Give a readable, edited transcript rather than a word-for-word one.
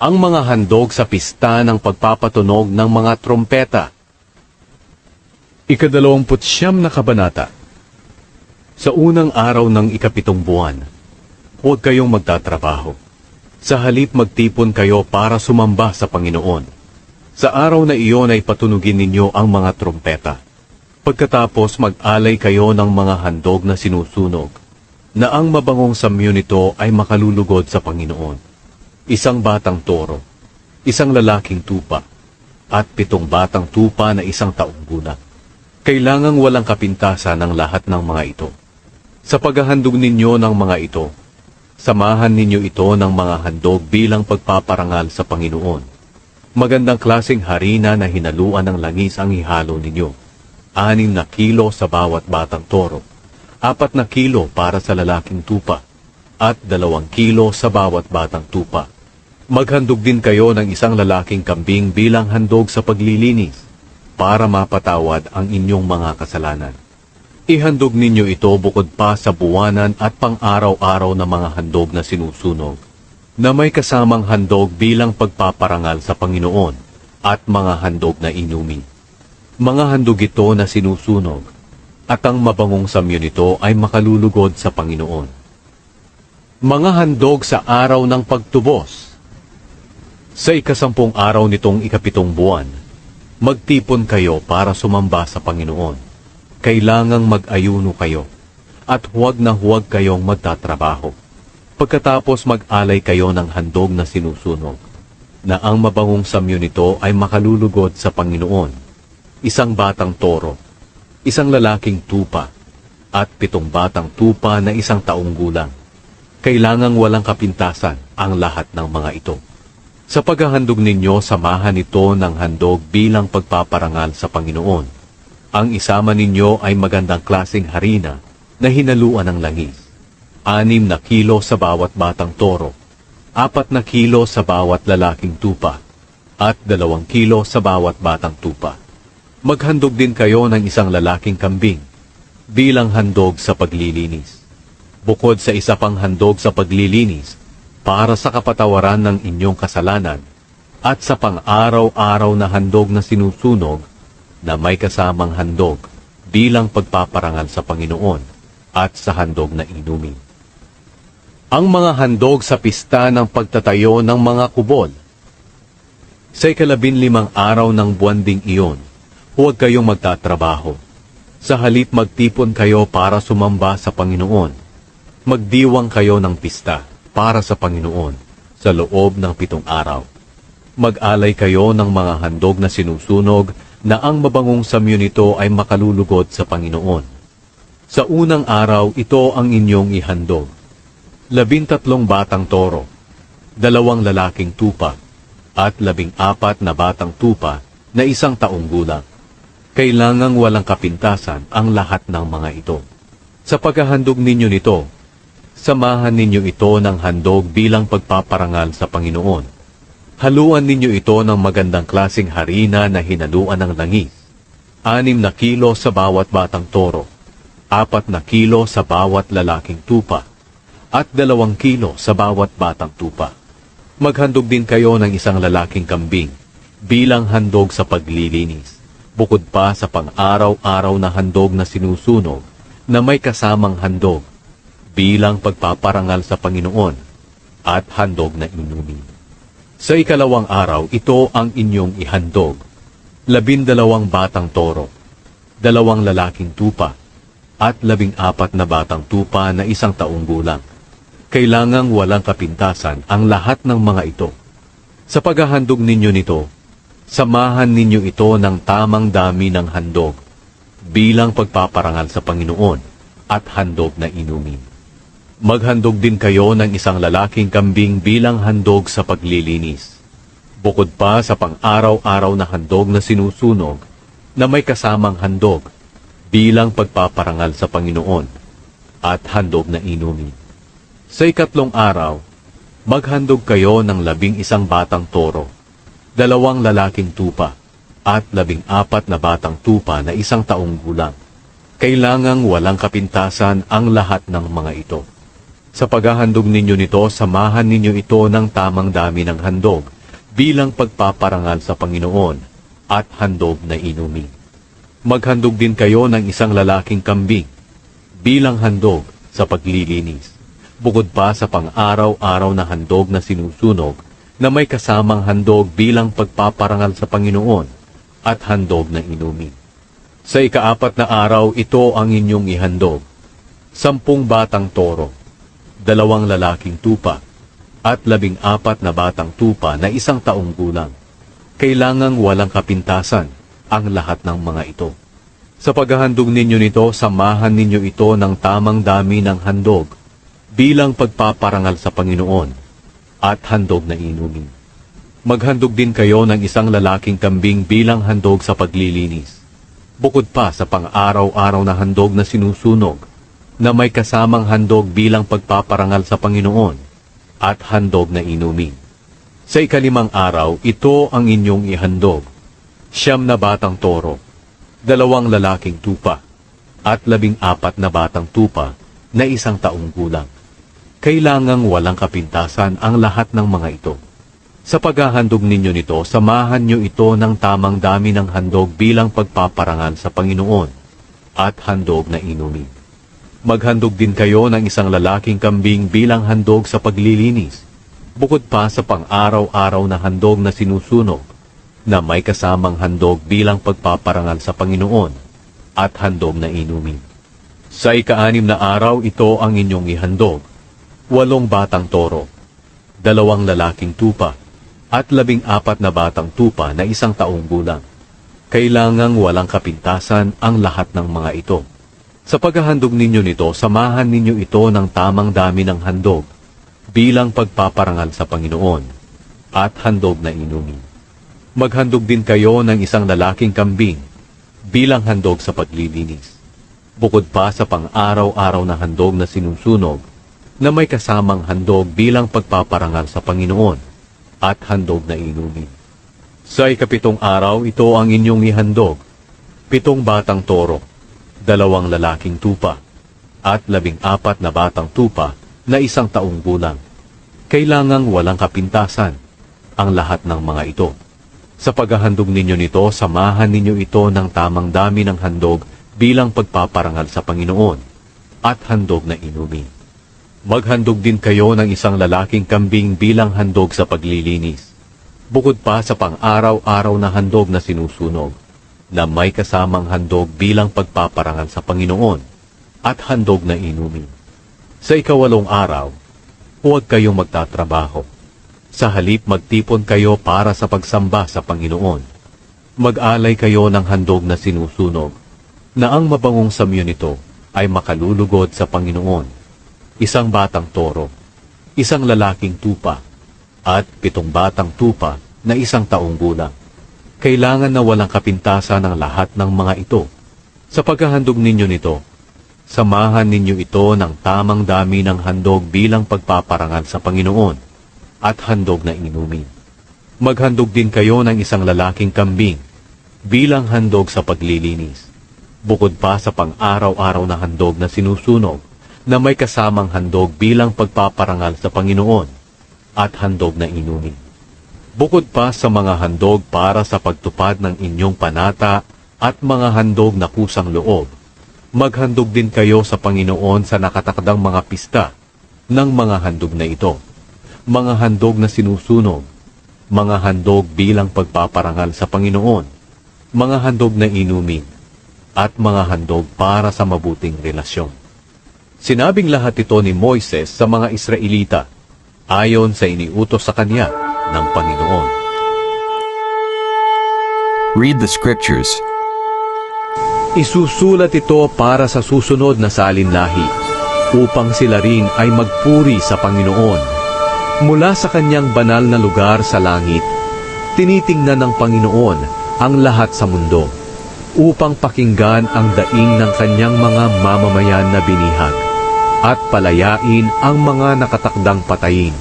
ang mga handog sa pista ng pagpapatunog ng mga trompeta. Ika-29 na kabanata. Sa unang araw ng ika-7 buwan, huwag kayong magtatrabaho. Sa halip magtipon kayo para sumamba sa Panginoon. Sa araw na iyon ay patunugin ninyo ang mga trompeta. Pagkatapos mag-alay kayo ng mga handog na sinusunog, na ang mabangong samyo nito ay makalulugod sa Panginoon. Isang batang toro, isang lalaking tupa, at 7 batang tupa na isang taong gulang. Kailangang walang kapintasan ng lahat ng mga ito. Sa paghahandog ninyo ng mga ito, samahan ninyo ito ng mga handog bilang pagpaparangal sa Panginoon. Magandang klaseng harina na hinaluan ng langis ang ihalo ninyo. 6 na kilo sa bawat batang toro, 4 na kilo para sa lalaking tupa, at 2 kilo sa bawat batang tupa. Maghandog din kayo ng isang lalaking kambing bilang handog sa paglilinis, para mapatawad ang inyong mga kasalanan. Ihandog ninyo ito bukod pa sa buwanan at pang-araw-araw na mga handog na sinusunog, na may kasamang handog bilang pagpaparangal sa Panginoon, at mga handog na inumin. Mga handog ito na sinusunog, at ang mabangong samyo nito ay makalulugod sa Panginoon. Mga handog sa araw ng pagtubos. Sa ika-10 araw nitong ika-7 buwan, magtipon kayo para sumamba sa Panginoon. Kailangang mag-ayuno kayo, at huwag na huwag kayong magtatrabaho. Pagkatapos mag-alay kayo ng handog na sinusunog, na ang mabangong samyo nito ay makalulugod sa Panginoon. Isang batang toro, isang lalaking tupa, at 7 batang tupa na isang taong gulang. Kailangang walang kapintasan ang lahat ng mga ito. Sa paghahandog ninyo, samahan ito ng handog bilang pagpaparangal sa Panginoon. Ang isama ninyo ay magandang klaseng harina na hinaluan ng langis. 6 na kilo sa bawat batang toro, 4 na kilo sa bawat lalaking tupa, at 2 kilo sa bawat batang tupa. Maghandog din kayo ng isang lalaking kambing bilang handog sa paglilinis. Bukod sa isa pang handog sa paglilinis, para sa kapatawaran ng inyong kasalanan, at sa pang-araw-araw na handog na sinusunog, na may kasamang handog bilang pagpaparangal sa Panginoon, at sa handog na inumin. Ang mga handog sa pista ng pagtatayo ng mga kubol. Sa ika-15 araw ng buwan ding iyon, huwag kayong magtatrabaho. Sa halip magtipon kayo para sumamba sa Panginoon. Magdiwang kayo ng pista para sa Panginoon sa loob ng 7 araw. Mag-alay kayo ng mga handog na sinusunog na ang mabangong samyo nito ay makalulugod sa Panginoon. Sa unang araw, ito ang inyong ihandog. 13 batang toro, 2 lalaking tupa, at 14 na batang tupa na isang taong gulang. Kailangang walang kapintasan ang lahat ng mga ito. Sa paghahandog ninyo nito, samahan ninyo ito ng handog bilang pagpaparangal sa Panginoon. Haluan ninyo ito ng magandang klaseng harina na hinaluan ng langis. 6 na kilo sa bawat batang toro, 4 na kilo sa bawat lalaking tupa, at 2 kilo sa bawat batang tupa. Maghandog din kayo ng isang lalaking kambing bilang handog sa paglilinis. Bukod pa sa pang-araw-araw na handog na sinusunog, na may kasamang handog bilang pagpaparangal sa Panginoon, at handog na inumin. Sa ika-2 araw, ito ang inyong ihandog. 12 batang toro, 2 lalaking tupa, at 14 na batang tupa na isang taong gulang. Kailangang walang kapintasan ang lahat ng mga ito. Sa paghahandog ninyo nito, samahan ninyo ito ng tamang dami ng handog bilang pagpaparangal sa Panginoon, at handog na inumin. Maghandog din kayo ng isang lalaking kambing bilang handog sa paglilinis. Bukod pa sa pang-araw-araw na handog na sinusunog, na may kasamang handog bilang pagpaparangal sa Panginoon, at handog na inumin. Sa ika-3 araw, maghandog kayo ng 11 batang toro, 2 lalaking tupa, at 14 na batang tupa na isang taong gulang. Kailangang walang kapintasan ang lahat ng mga ito. Sa paghahandog ninyo nito, samahan ninyo ito ng tamang dami ng handog bilang pagpaparangal sa Panginoon at handog na inumin. Maghandog din kayo ng isang lalaking kambing bilang handog sa paglilinis, bukod pa sa pang-araw-araw na handog na sinusunog na may kasamang handog bilang pagpaparangal sa Panginoon at handog na inumin. Sa ika-4 na araw, ito ang inyong ihandog: 10 batang toro, 2 lalaking tupa, at 14 na batang tupa na 1 taong gulang. Kailangang walang kapintasan ang lahat ng mga ito. Sa paghahandog ninyo nito, samahan ninyo ito ng tamang dami ng handog bilang pagpaparangal sa Panginoon at handog na inumin. Maghandog din kayo ng 1 lalaking kambing bilang handog sa paglilinis, bukod pa sa pang-araw-araw na handog na sinusunog na may kasamang handog bilang pagpaparangal sa Panginoon at handog na inumin. Sa ika-5 araw, ito ang inyong ihandog: 9 na batang toro, 2 lalaking tupa, at 14 na batang tupa na 1 taong gulang. Kailangang walang kapintasan ang lahat ng mga ito. Sa paghahandog ninyo nito, samahan nyo ito ng tamang dami ng handog bilang pagpaparangal sa Panginoon at handog na inumin. Maghandog din kayo ng 1 lalaking kambing bilang handog sa paglilinis, bukod pa sa pang-araw-araw na handog na sinusunog na may kasamang handog bilang pagpaparangal sa Panginoon at handog na inumin. Sa ika-6 na araw, ito ang inyong ihandog: 8 batang toro, 2 lalaking tupa, at 14 na batang tupa na 1 taong gulang. Kailangang walang kapintasan ang lahat ng mga ito. Sa paghahandog ninyo nito, samahan ninyo ito ng tamang dami ng handog bilang pagpaparangal sa Panginoon at handog na inumin. Maghandog din kayo ng 1 lalaking kambing bilang handog sa paglilinis, bukod pa sa pang-araw-araw na handog na sinusunog na may kasamang handog bilang pagpaparangal sa Panginoon at handog na inumin. Sa ika-7 araw, ito ang inyong ihandog: 7 batang toro, 2 lalaking tupa, at 14 na batang tupa na 1 taong gulang. Kailangang walang kapintasan ang lahat ng mga ito. Sa paghahandog ninyo nito, samahan ninyo ito ng tamang dami ng handog bilang pagpaparangal sa Panginoon at handog na inumin. Maghandog din kayo ng 1 lalaking kambing bilang handog sa paglilinis, bukod pa sa pang-araw-araw na handog na sinusunog na may kasamang handog bilang pagpaparangal sa Panginoon at handog na inumin. Sa ika-8 araw, huwag kayong magtatrabaho. Sa halip, magtipon kayo para sa pagsamba sa Panginoon. Mag-alay kayo ng handog na sinusunog na ang mabangong samyo nito ay makalulugod sa Panginoon: 1 batang toro, 1 lalaking tupa, at 7 batang tupa na 1 taong gulang. Kailangan na walang kapintasan ang lahat ng mga ito. Sa paghahandog ninyo nito, samahan ninyo ito ng tamang dami ng handog bilang pagpaparangal sa Panginoon at handog na inumin. Maghandog din kayo ng 1 lalaking kambing bilang handog sa paglilinis, bukod pa sa pang-araw-araw na handog na sinusunog na may kasamang handog bilang pagpaparangal sa Panginoon at handog na inumin. Bukod pa sa mga handog para sa pagtupad ng inyong panata at mga handog na kusang loob, maghandog din kayo sa Panginoon sa nakatakdang mga pista ng mga handog na ito: mga handog na sinusunog, mga handog bilang pagpaparangal sa Panginoon, mga handog na inumin, at mga handog para sa mabuting relasyon. Sinabing lahat ito ni Moises sa mga Israelita ayon sa iniutos sa kanya ng Panginoon. Read the scriptures. Isusulat ito para sa susunod na salinlahi, upang sila rin ay magpuri sa Panginoon. Mula sa kanyang banal na lugar sa langit, tinitingnan ng Panginoon ang lahat sa mundo, upang pakinggan ang daing ng kanyang mga mamamayan na binihag, at palayain ang mga nakatakdang patayin.